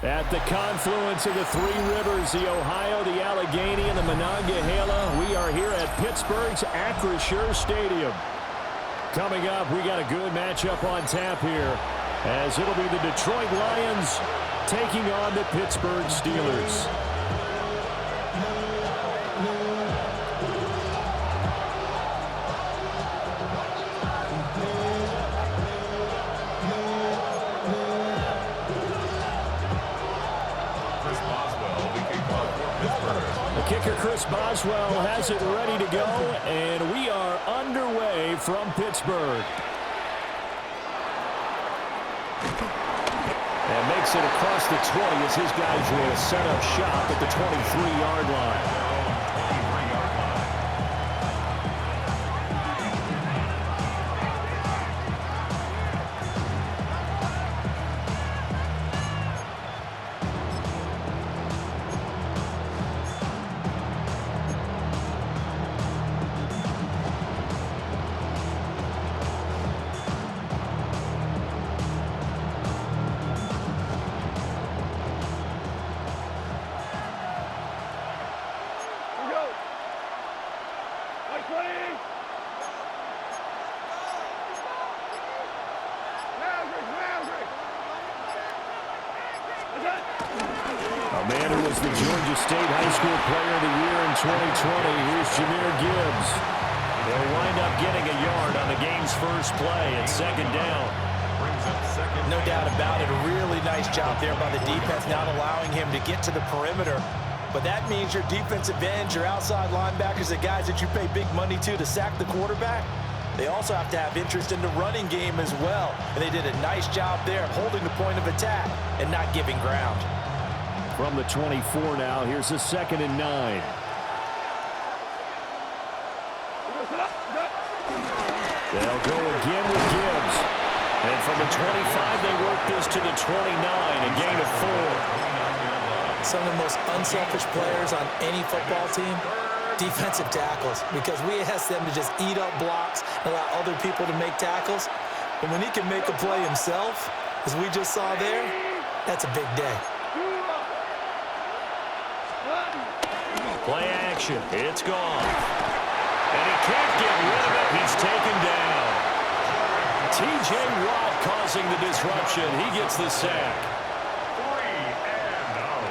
At the confluence of the three rivers, the Ohio, the Allegheny, and the Monongahela, we are here at Pittsburgh's Acrisure Stadium. Coming up, we got a good matchup on tap here, as it'll be the Detroit Lions taking on the Pittsburgh Steelers. Kicker Chris Boswell has it ready to go, and we are underway from Pittsburgh. And makes it across the 20 as his guys will set up shop at the 23-yard line. A man who was the Georgia State High School Player of the Year in 2020. Here's Jahmyr Gibbs. They'll wind up getting a yard on the game's first play at second down. No doubt about it. A really nice job there by the defense, not allowing him to get to the perimeter. But that means your defensive ends, your outside linebackers, the guys that you pay big money to sack the quarterback, they also have to have interest in the running game as well. And they did a nice job there of holding the point of attack and not giving ground. From the 24 now, here's a 2nd and 9. They'll go again with Gibbs. And from the 25, they work this to the 29, a gain of 4. Some of the most unselfish players on any football team, defensive tackles, because we ask them to just eat up blocks and allow other people to make tackles. But when he can make a play himself, as we just saw there, that's a big day. Play action. It's gone. And he can't get rid of it. He's taken down. T.J. Watt causing the disruption. He gets the sack. 3 and out.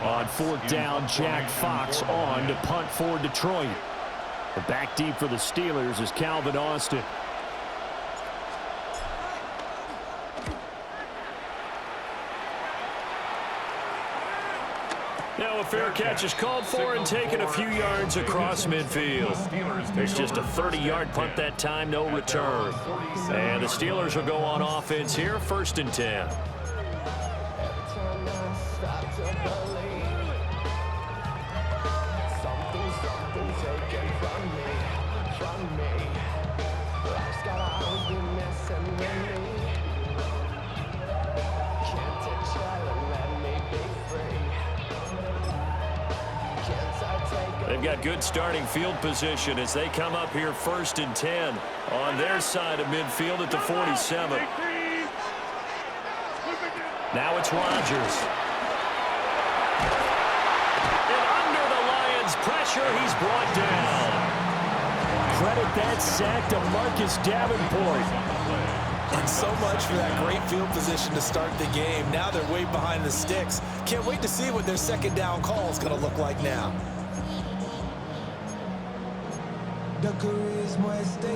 On 4th down, Jack Fox on to punt for Detroit. The back deep for the Steelers is Calvin Austin. Now a fair catch is called for and taken a few yards across midfield. There's just a 30-yard punt that time, no return. And the Steelers will go on offense here, 1st and 10. They've got good starting field position as they come up here 1st and 10 on their side of midfield at the 47. Now it's Rodgers. And under the Lions' pressure, he's brought down. Credit that sack to Marcus Davenport. And so much for that great field position to start the game. Now they're way behind the sticks. Can't wait to see what their 2nd down call is going to look like now.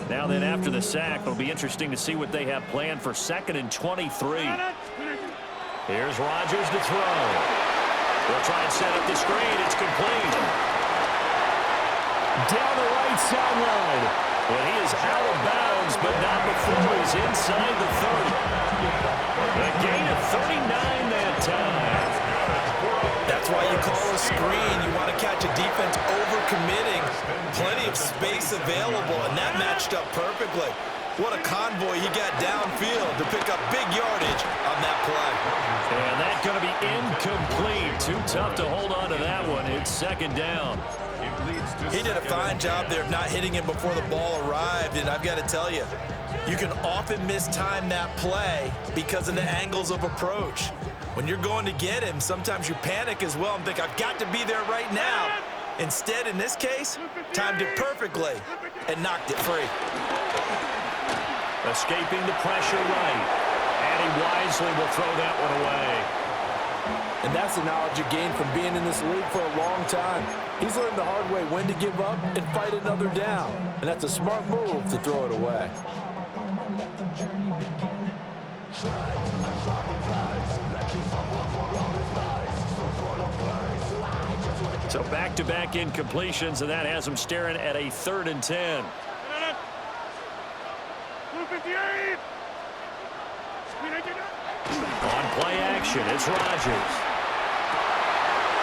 Now then, after the sack, it'll be interesting to see what they have planned for 2nd and 23. Here's Rodgers to throw. They'll try and set up the screen. It's complete. Down the right sideline. And he is out of bounds, but not before he's inside the 30. A gain of 39 that time. That's why you call a screen. You want to catch a defense over-committing. Plenty of space available, and that matched up perfectly. What a convoy he got downfield to pick up big yardage on that play. And that going to be incomplete. Too tough to hold on to that one. It's second down. He did a fine job there of not hitting him before the ball arrived, and I've got to tell you, you can often mistime that play because of the angles of approach. When you're going to get him, sometimes you panic as well and think, I've got to be there right now. Instead, in this case, timed it perfectly and knocked it free. Escaping the pressure right. And he wisely will throw that one away. And that's the knowledge you gain from being in this league for a long time. He's learned the hard way when to give up and fight another down. And that's a smart move to throw it away. So back-to-back incompletions, and that has him staring at a 3rd and 10. On play action, it's Rodgers.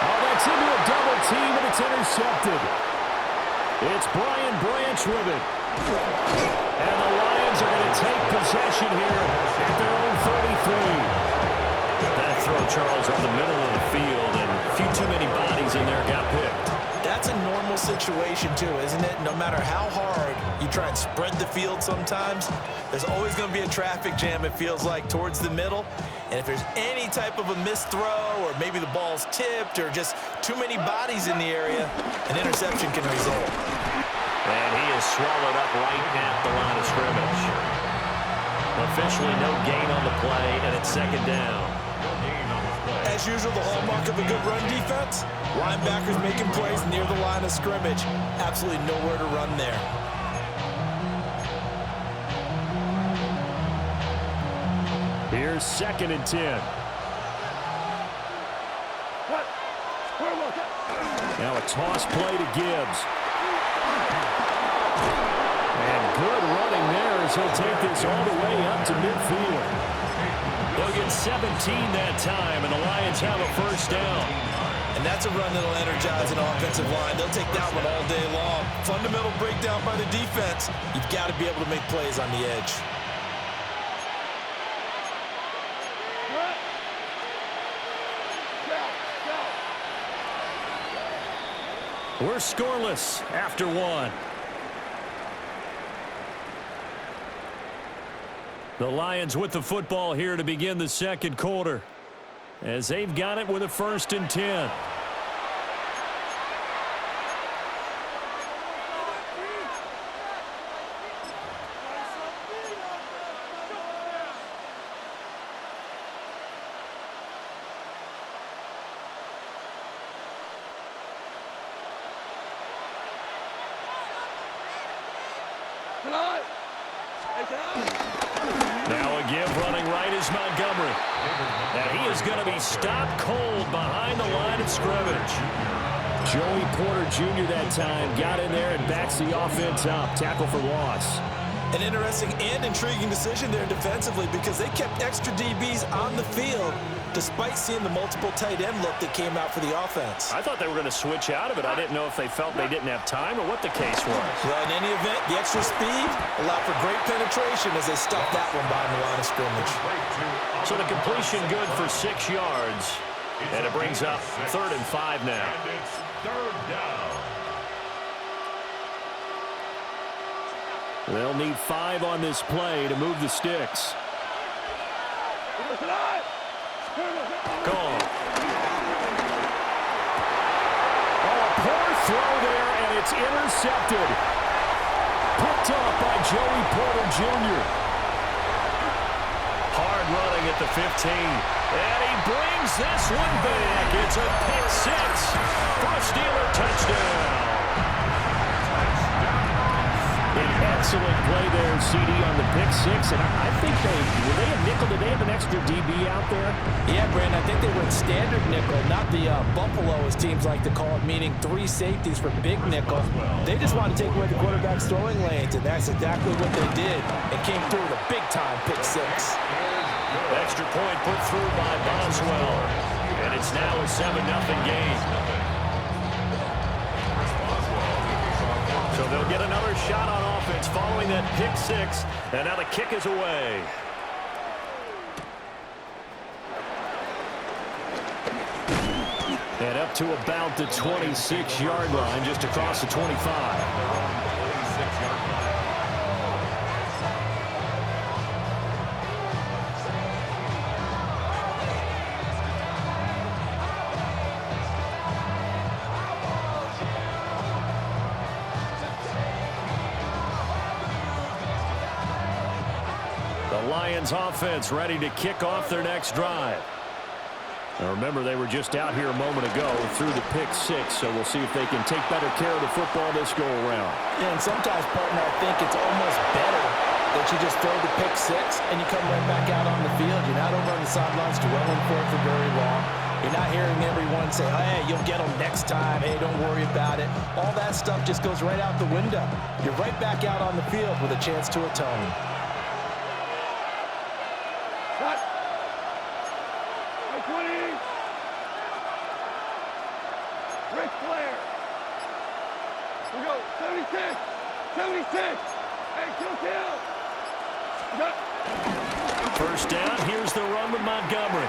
Oh, that's into a double team, and it's intercepted. It's Brian Branch with it. And the Lions are going to take possession here at their own 33. That throw, Charles, on the middle of the field, and a few too many bodies in there got picked. That's a normal situation, too, isn't it? No matter how hard you try and spread the field sometimes, there's always going to be a traffic jam, it feels like, towards the middle. And if there's any type of a missed throw or maybe the ball's tipped or just too many bodies in the area, an interception can result. And he is swallowed up right at the line of scrimmage. Officially no gain on the play, and it's second down. As usual, the hallmark of a good run defense, linebackers making plays near the line of scrimmage. Absolutely nowhere to run there. Here's 2nd and 10. Now a toss play to Gibbs. And good running there as he'll take this all the way up to midfield. They'll get 17 that time, and the Lions have a 1st down. And that's a run that'll energize an offensive line. They'll take that one all day long. Fundamental breakdown by the defense. You've got to be able to make plays on the edge. We're scoreless after 1. The Lions with the football here to begin the 2nd quarter, as they've got it with a 1st and 10. Now a give running right is Montgomery. And he is going to be stopped cold behind the line of scrimmage. Joey Porter Jr. that time got in there and backs the offense up. Tackle for loss. An interesting and intriguing decision there defensively because they kept extra DBs on the field despite seeing the multiple tight end look that came out for the offense. I thought they were going to switch out of it. I didn't know if they felt they didn't have time or what the case was. Well, in any event, the extra speed allowed for great penetration as they stuffed that one behind the line of scrimmage. So the completion good for 6 yards. And it brings up 3rd and 5 now. And it's 3rd down. They'll need 5 on this play to move the sticks. Gone. Oh, a poor throw there, and it's intercepted. Picked up by Joey Porter Jr. Hard running at the 15. And he brings this one back. It's a pick 6 for a Steeler touchdown. An excellent play there, CD, on the pick 6. And I think were they a nickel? Did they have an extra DB out there? Yeah, Brandon, I think they went standard nickel, not the Buffalo, as teams like to call it, meaning 3 safeties for big nickel. They just wanted to take away the quarterback's throwing lanes, and that's exactly what they did. And came through with a big-time pick 6. Extra point put through by Boswell. And it's now a 7-0 game. So they'll get another shot on offense following that pick 6. And now the kick is away. And up to about the 26-yard line, just across the 25. The Lions offense ready to kick off their next drive. Now remember, they were just out here a moment ago through the pick six, so we'll see if they can take better care of the football this go-around. Yeah, and sometimes, partner, I think it's almost better that you just throw the pick six and you come right back out on the field. You're not over on the sidelines dwelling for it for very long. You're not hearing everyone say, hey, you'll get them next time. Hey, don't worry about it. All that stuff just goes right out the window. You're right back out on the field with a chance to atone. First down, here's the run with Montgomery.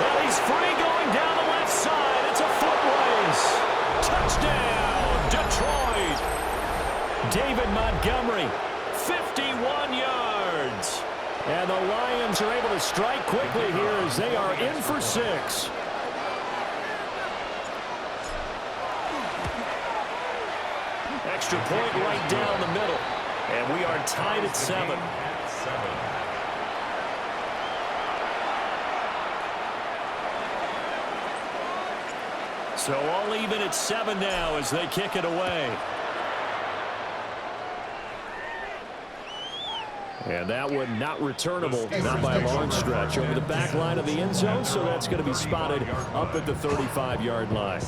Well, he's free going down the left side. It's a foot race. Touchdown, Detroit. David Montgomery, 51 yards. And the Lions are able to strike quickly here as they are in for 6. Extra point right down the middle. And we are tied at 7. So all even at 7 now as they kick it away. And that one not returnable, not by a long stretch, over the back line of the end zone, so that's going to be spotted up at the 35-yard line.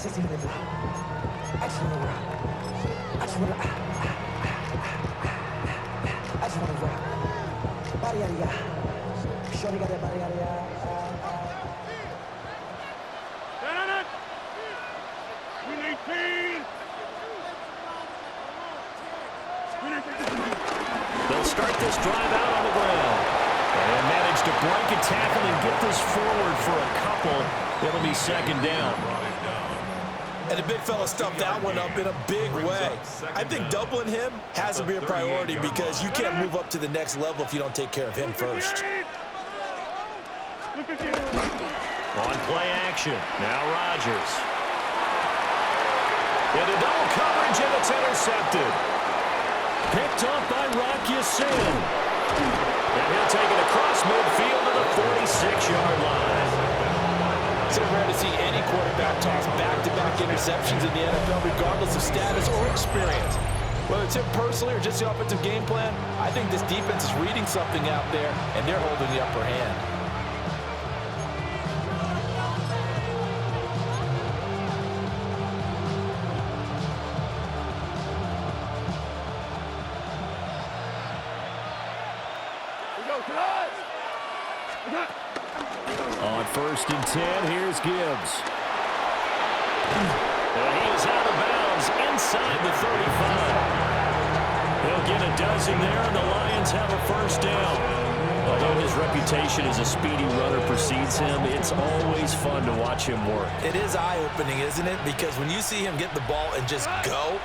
They'll start this drive out on the ground and manage to break a tackle and get this forward for a couple. It'll be second down. And the big fella stuffed that one up in a big way. I think doubling him has to be a priority because you can't move up to the next level if you don't take care of him first. On play action, now Rodgers. Into double coverage, and it's intercepted. Picked up by Rocky Sin. And he'll take it across midfield to the 46-yard line. It's rare to see any quarterback toss back-to-back interceptions in the NFL, regardless of status or experience. Whether it's him personally or just the offensive game plan, I think this defense is reading something out there, and they're holding the upper hand. On 1st and 10, here's Gibbs. And he is out of bounds inside the 35. He'll get a dozen there, and the Lions have a first down. Although his reputation as a speedy runner precedes him, it's always fun to watch him work. It is eye-opening, isn't it? Because when you see him get the ball and just go,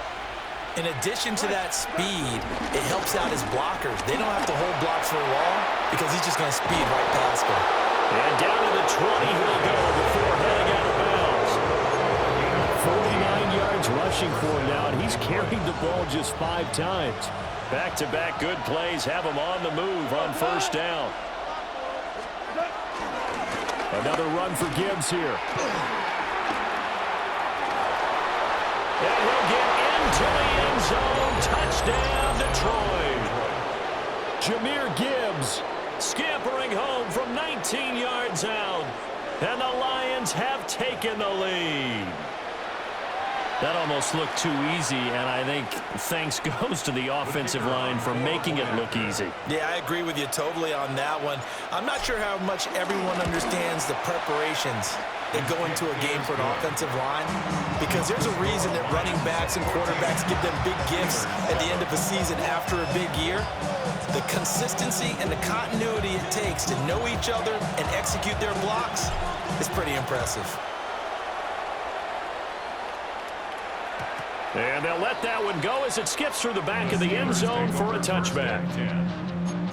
in addition to that speed, it helps out his blockers. They don't have to hold blocks for long because he's just going to speed right past them. And down to the 20 he'll go before heading out of bounds. 49 yards rushing for him now, and he's carried the ball just 5 times. Back-to-back good plays have him on the move on first down. Another run for Gibbs here. And he'll get into the end zone. Touchdown, Detroit. Jahmyr Gibbs scampering home from 19 yards out. And the Lions have taken the lead. That almost looked too easy, and I think thanks goes to the offensive line for making it look easy. Yeah, I agree with you totally on that one. I'm not sure how much everyone understands the preparations that go into a game for an offensive line, because there's a reason that running backs and quarterbacks give them big gifts at the end of a season after a big year. The consistency and the continuity it takes to know each other and execute their blocks is pretty impressive. And they'll let that one go as it skips through the back of the end zone for a touchback.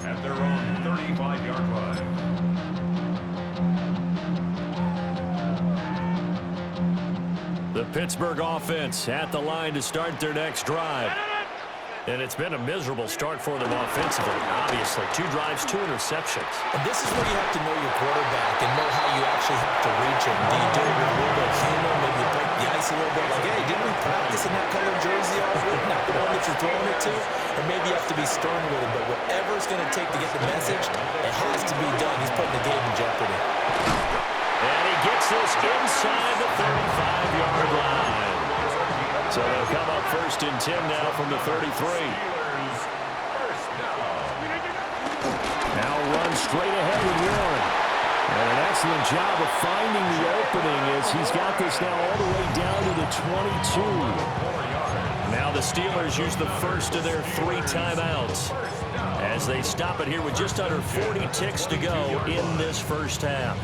At their own 35-yard line. The Pittsburgh offense at the line to start their next drive. And it's been a miserable start for them offensively. Obviously, 2 drives, 2 interceptions. And this is where you have to know your quarterback and know how you actually have to reach him. Do you do it with a little bit of humor, maybe you break the ice a little bit, like, hey, didn't we practice in that color jersey all week? Not the one that you're throwing it to. Or maybe you have to be stern with him. But whatever it's going to take to get the message, it has to be done. He's putting the game in jeopardy. And he gets this inside the 35-yard line. So they'll come up 1st and 10 now from the 33. Now run straight ahead with Warren. And an excellent job of finding the opening as he's got this now all the way down to the 22. Now the Steelers use the first of their 3 timeouts as they stop it here with just under 40 ticks to go in this first half.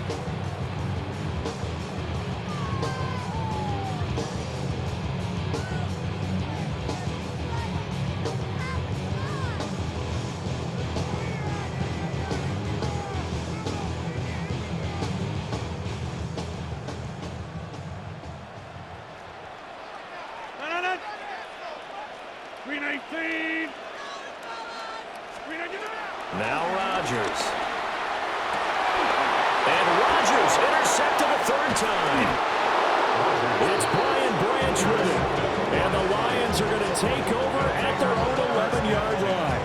Now Rodgers. And Rodgers intercepted a 3rd time. It's Brian Branch with it. And the Lions are going to take over at their own 11-yard line.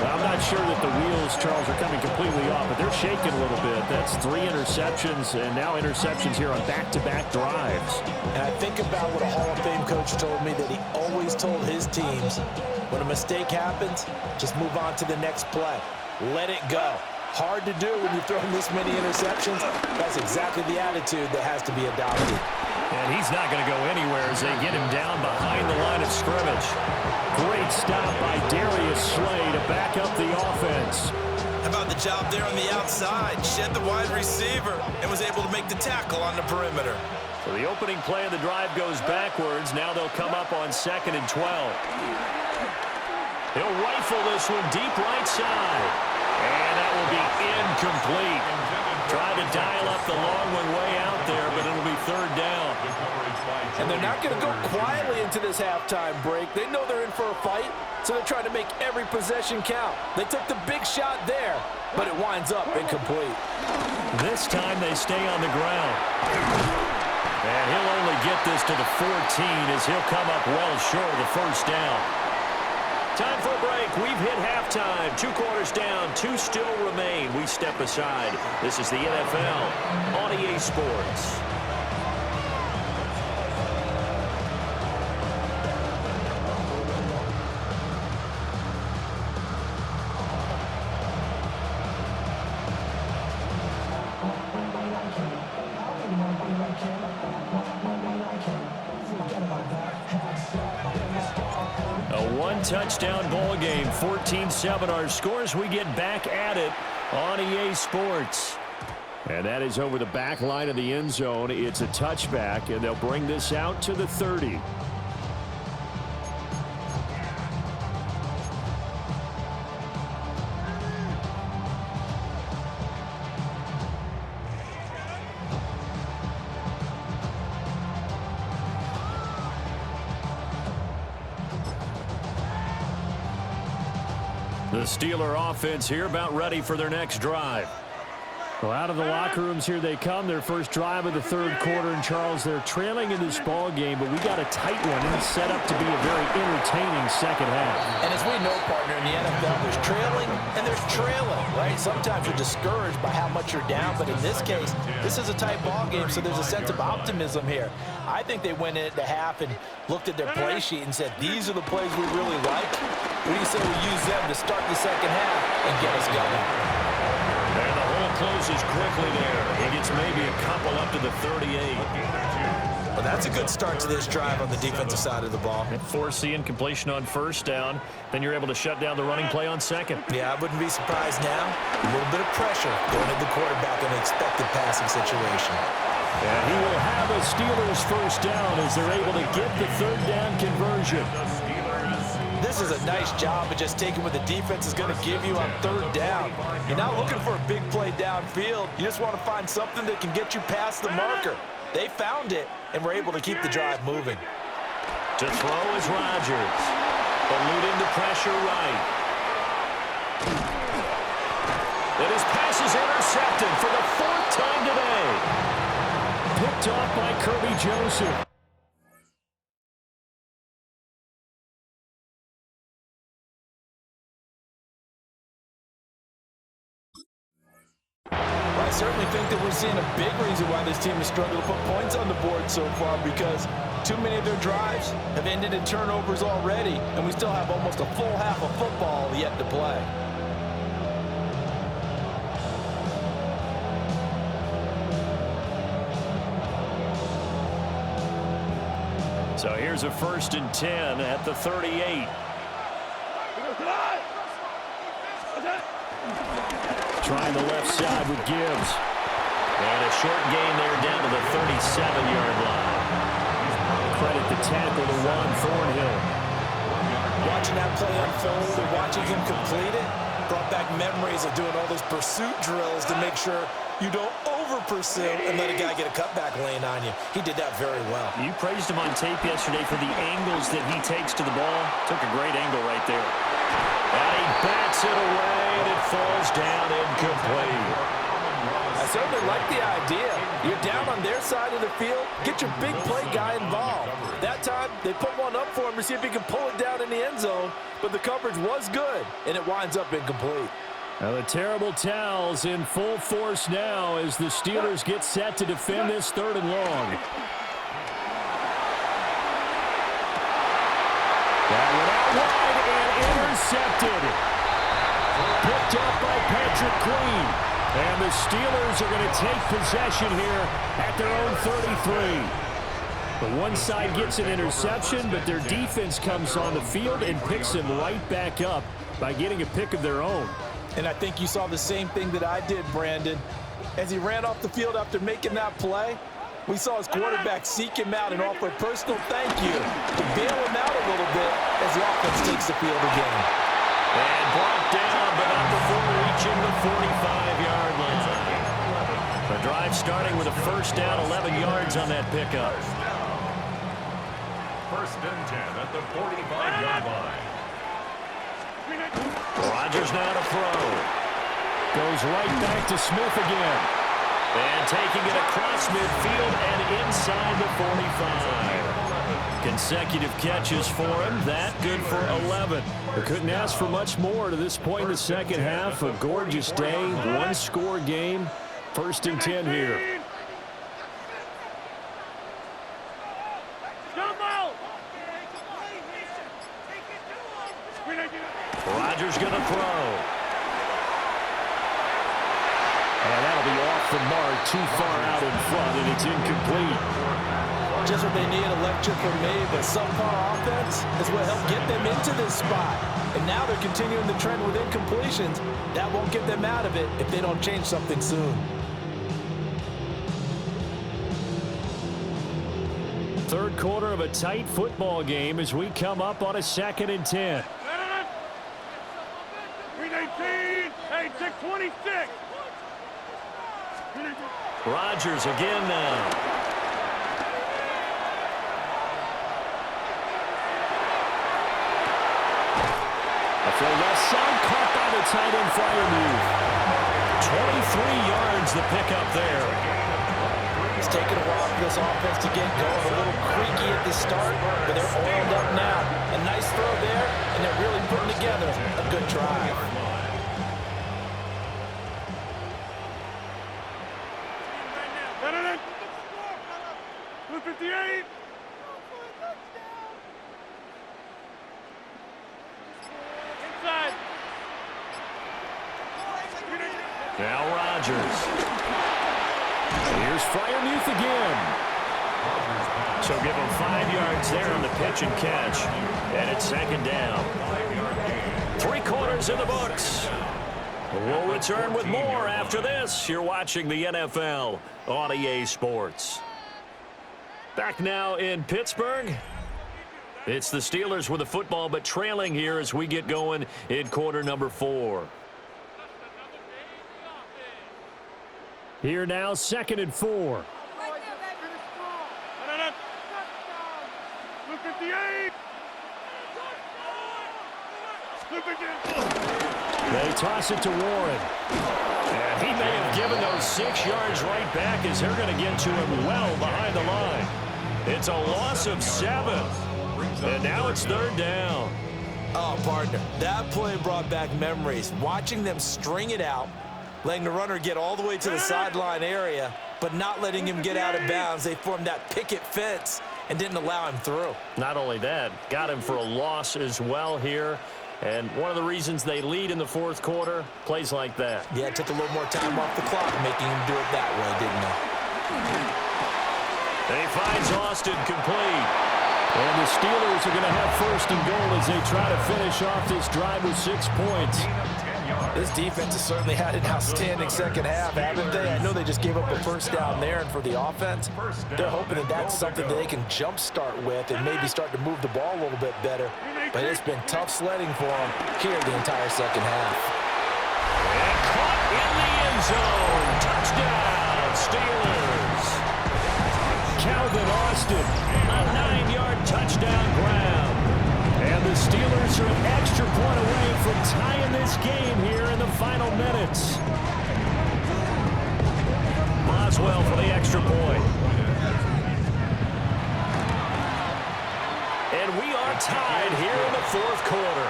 I'm not sure that the wheels, Charles, are coming completely off, but they're shaking a little bit. That's 3 interceptions, and now interceptions here on back-to-back drives. And I think about what a Hall of Fame coach told me, that he always told his teams, when a mistake happens, just move on to the next play. Let it go. Hard to do when you're throwing this many interceptions. That's exactly the attitude that has to be adopted. And he's not going to go anywhere as they get him down behind the line of scrimmage. Great stop by Darius Slay to back up the offense. How about the job there on the outside? Shed the wide receiver and was able to make the tackle on the perimeter. So the opening play of the drive goes backwards. Now they'll come up on 2nd and 12. He'll rifle this one deep right side. And that will be incomplete. Trying to dial up the long one way out there, but it'll be 3rd down. And they're not going to go quietly into this halftime break. They know they're in for a fight, so they're trying to make every possession count. They took the big shot there, but it winds up incomplete. This time they stay on the ground. And he'll only get this to the 14 as he'll come up well short of the 1st down. Time for a break. We've hit halftime. 2 quarters down. 2 still remain. We step aside. This is the NFL on EA Sports. Touchdown ball game, 14-7 our scores. We get back at it on EA Sports. And that is over the back line of the end zone. It's a touchback, and they'll bring this out to the 30. The Steeler offense here about ready for their next drive. Well, out of the locker rooms here they come. Their first drive of the 3rd quarter. And, Charles, they're trailing in this ball game, but we got a tight one, and it's set up to be a very entertaining second half. And as we know, partner, in the NFL, there's trailing and there's trailing, right? Sometimes you're discouraged by how much you're down, but in this case, this is a tight ball game, so there's a sense of optimism here. I think they went into half and looked at their play sheet and said, these are the plays we really like. What do you say we use them to start the second half and get us going? And the whole closes quickly there. He gets maybe a couple up to the 38. Well, that's a good start to this drive on the defensive side of the ball. Forcing completion on first down. Then you're able to shut down the running play on second. Yeah, I wouldn't be surprised now. A little bit of pressure going at the quarterback in an expected passing situation. And he will have a Steelers first down as they're able to get the third down conversion. This is a nice job of just taking what the defense is going to give you on third down. You're not looking for a big play downfield. You just want to find something that can get you past the marker. They found it, and were able to keep the drive moving. To throw is Rodgers. Eluding the pressure right. And his pass is intercepted for the fourth time today. Picked off by Kirby Joseph. I certainly think that we're seeing a big reason why this team has struggled to put points on the board so far, because too many of their drives have ended in turnovers already, and we still have almost a full half of football yet to play. So here's a 1st and 10 at the 38. Trying the left side with Gibbs. And a short gain there down to the 37-yard line. Credit the tackle to Juan Thornhill. Watching that play unfold and watching him complete it brought back memories of doing all those pursuit drills to make sure you don't over-pursue and let a guy get a cutback lane on you. He did that very well. You praised him on tape yesterday for the angles that he takes to the ball. Took a great angle right there. And he bats it away, and it falls down incomplete. I certainly like the idea. You're down on their side of the field. Get your big play guy involved. That time, they put one up for him to see if he can pull it down in the end zone. But the coverage was good, and it winds up incomplete. Now the terrible towels in full force now as the Steelers get set to defend this 3rd and long. That went out wide and intercepted. Picked up by Patrick Queen. And the Steelers are going to take possession here at their own 33. The one side gets an interception, but their defense comes on the field and picks him right back up by getting a pick of their own. And I think you saw the same thing that I did, Brandon. As he ran off the field after making that play, we saw his quarterback seek him out and offer a personal thank you to bail him out a little bit as the offense takes the field again. And brought down, but not before reaching the 45-yard line. The drive starting with a first down, 11 yards on that pickup. 1st and 10 at the 45-yard line. Rodgers now to throw. Goes right back to Smith again. And taking it across midfield and inside the 45. Consecutive catches for him. That good for 11. We couldn't ask for much more to this point in the second half. A gorgeous day, one-score game. 1st and 10 here. Rodgers going to throw. And that'll be off the mark, too far out in front, and it's incomplete. Just what they need, a lecture from me, but subpar offense is what helped get them into this spot. And now they're continuing the trend with incompletions. That won't get them out of it if they don't change something soon. Third quarter of a tight football game as we come up on a 2nd and 10. 26. Rodgers again now. For left side, caught by the tight end Freiermuth. 23 yards the pickup there. It's taken a while for this offense to get going. A little creaky at the start, but they're oiled up now. A nice throw there, and they're really putting together a good drive. Now Rodgers. Here's Freiermuth again. So give him 5 yards there on the pitch and catch. And it's second down. 3 quarters in the books. We'll return with more after this. You're watching the NFL on EA Sports. Back now in Pittsburgh. It's the Steelers with the football, but trailing here as we get going in quarter number 4. Here now, 2nd and 4. Look at the 8. They toss it to Warren. And he may have given those 6 yards right back as they're going to get to him well behind the line. It's a loss of 7. And now it's 3rd down. Oh, partner, that play brought back memories. Watching them string it out, letting the runner get all the way to the sideline area, but not letting him get out of bounds. They formed that picket fence and didn't allow him through. Not only that, got him for a loss as well here. And one of the reasons they lead in the 4th quarter, plays like that. Yeah, it took a little more time off the clock, making him do it that way, didn't it? And he finds Austin complete. And the Steelers are going to have 1st and goal as they try to finish off this drive with 6 points. This defense has certainly had an outstanding second half, haven't they? I know they just gave up a 1st down there, and for the offense, they're hoping that that's something that they can jumpstart with and maybe start to move the ball a little bit better. But it's been tough sledding for them here the entire second half. And caught in the end zone. Touchdown, Steelers. Calvin Austin, a 9-yard touchdown grab. And the Steelers are an extra point away from tying this game here in the final minutes. Boswell for the extra point. And we are tied here in the 4th quarter.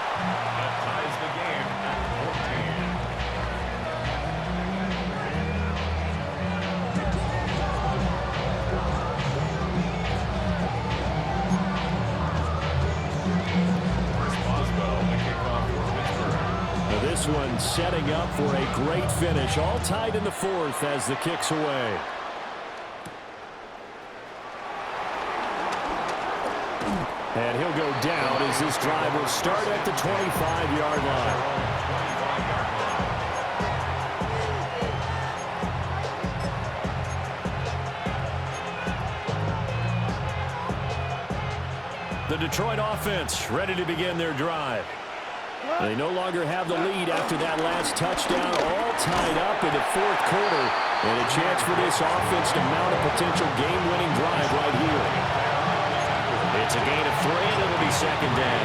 That ties the game at 14. Now this one setting up for a great finish. All tied in the 4th as the kick's away. And he'll go down as this drive will start at the 25-yard line. The Detroit offense ready to begin their drive. They no longer have the lead after that last touchdown, all tied up in the 4th quarter. And a chance for this offense to mount a potential game-winning drive right here. It's a gain of 3, and it'll be 2nd down.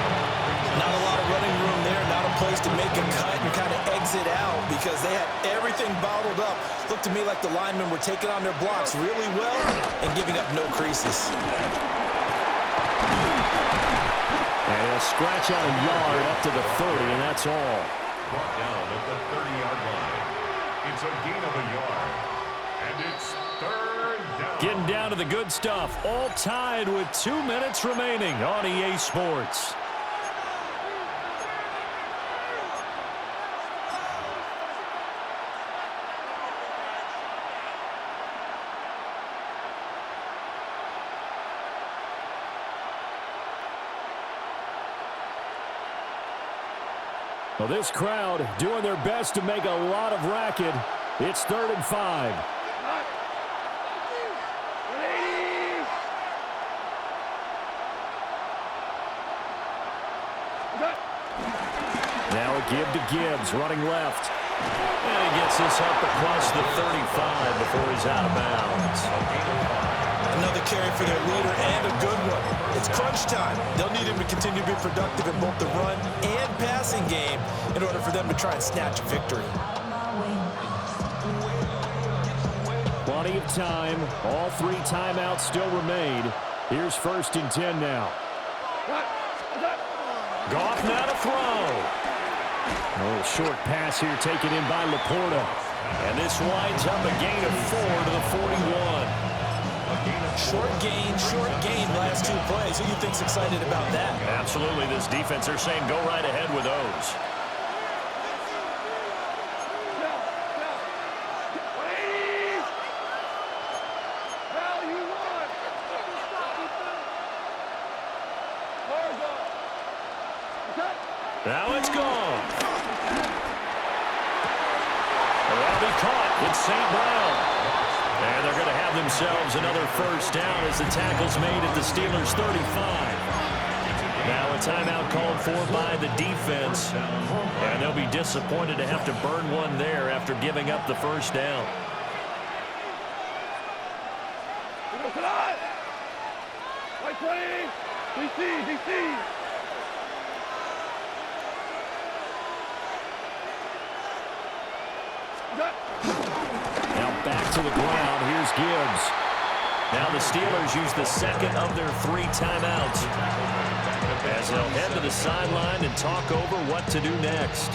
Not a lot of running room there, not a place to make a cut and kind of exit out because they had everything bottled up. Looked to me like the linemen were taking on their blocks really well and giving up no creases. And he'll scratch out a yard up to the 30, and that's all. Brought down at the 30-yard line. It's a gain of a yard. And it's 3rd down. Getting down to the good stuff. All tied with 2 minutes remaining on EA Sports. Well, this crowd doing their best to make a lot of racket. It's 3rd and 5. Now a give to Gibbs, running left. And he gets this up across the 35 before he's out of bounds. Another carry for their leader and a good one. It's crunch time. They'll need him to continue to be productive in both the run and passing game in order for them to try and snatch a victory. Plenty of time. All 3 timeouts still remain. Here's 1st and 10 now. Goff now to throw. A little short pass here taken in by Laporta. And this winds up a gain of 4 to the 41. Short gain, last 2 plays. Who do you think's excited about that? Absolutely. This defense, they're saying go right ahead with those. Now it's gone. That'll be caught. It's St. Brown. And they're going to have themselves another first down as the tackle's made at the Steelers' 35. Now a timeout called for by the defense. And they'll be disappointed to have to burn one there after giving up the first down. Now back to the ground. Here's Gibbs. Now the Steelers use the second of their 3 timeouts as they'll head to the sideline and talk over what to do next.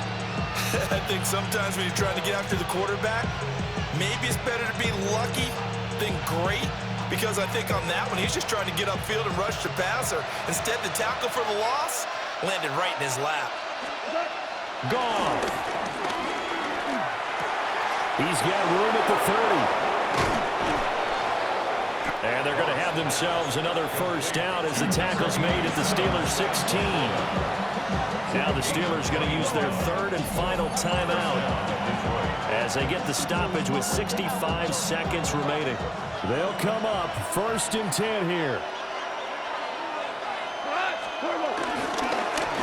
I think sometimes when you're trying to get after the quarterback, maybe it's better to be lucky than great, because I think on that one, he's just trying to get upfield and rush the passer. Instead, the tackle for the loss landed right in his lap. Gone. He's got room at the 30. And they're going to have themselves another first down as the tackle's made at the Steelers' 16. Now the Steelers going to use their 3rd and final timeout as they get the stoppage with 65 seconds remaining. They'll come up 1st and 10 here.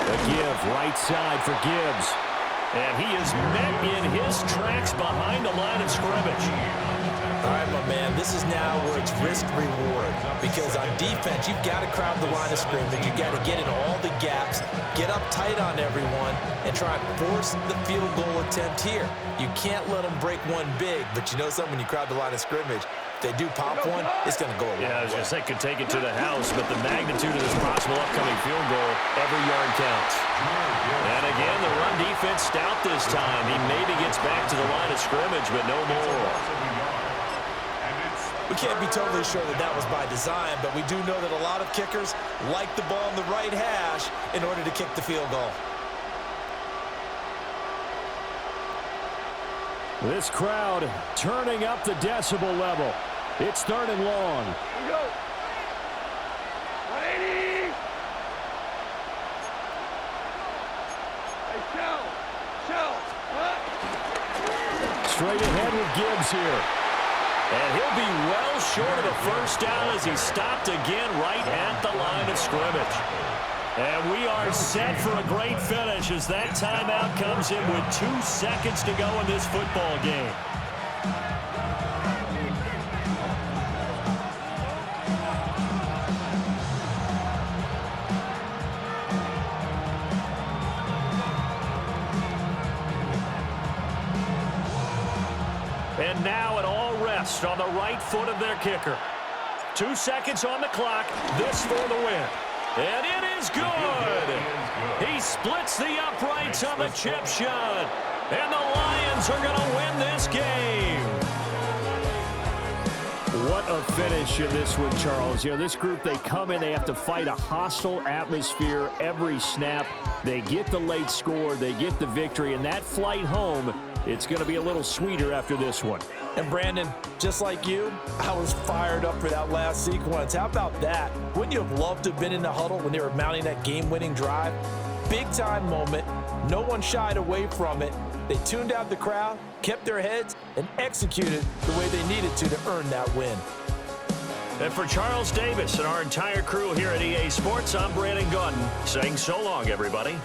A give right side for Gibbs. And he is met in his tracks behind the line of scrimmage. All right, my man, this is now where it's risk-reward, because on defense, you've got to crowd the line of scrimmage. You've got to get in all the gaps, get up tight on everyone, and try and force the field goal attempt here. You can't let them break one big, but you know something, when you crowd the line of scrimmage, if they do pop one, it's going to go away. Yeah, I was going to say, could take it to the house, but the magnitude of this possible upcoming field goal, every yard counts. And again, the run defense stout this time. He maybe gets back to the line of scrimmage, but no more. We can't be totally sure that that was by design, but we do know that a lot of kickers like the ball in the right hash in order to kick the field goal. This crowd turning up the decibel level. It's 3rd and long. Here we go. 180. Hey, shell. Straight ahead with Gibbs here. And he'll be well short of the first down as he stopped again right at the line of scrimmage. And we are set for a great finish as that timeout comes in with 2 seconds to go in this football game. And now it all rests on the right foot of their kicker. 2 seconds on the clock. This for the win. And it is good. He splits the uprights on the chip shot. And the Lions are going to win this game. What a finish in this one, Charles. You know, this group, they come in, they have to fight a hostile atmosphere every snap. They get the late score, they get the victory, and that flight home, it's going to be a little sweeter after this one. And Brandon, just like you, I was fired up for that last sequence. How about that? Wouldn't you have loved to have been in the huddle when they were mounting that game-winning drive? Big-time moment. No one shied away from it. They tuned out the crowd, kept their heads, and executed the way they needed to earn that win. And for Charles Davis and our entire crew here at EA Sports, I'm Brandon Gaudin saying so long, everybody.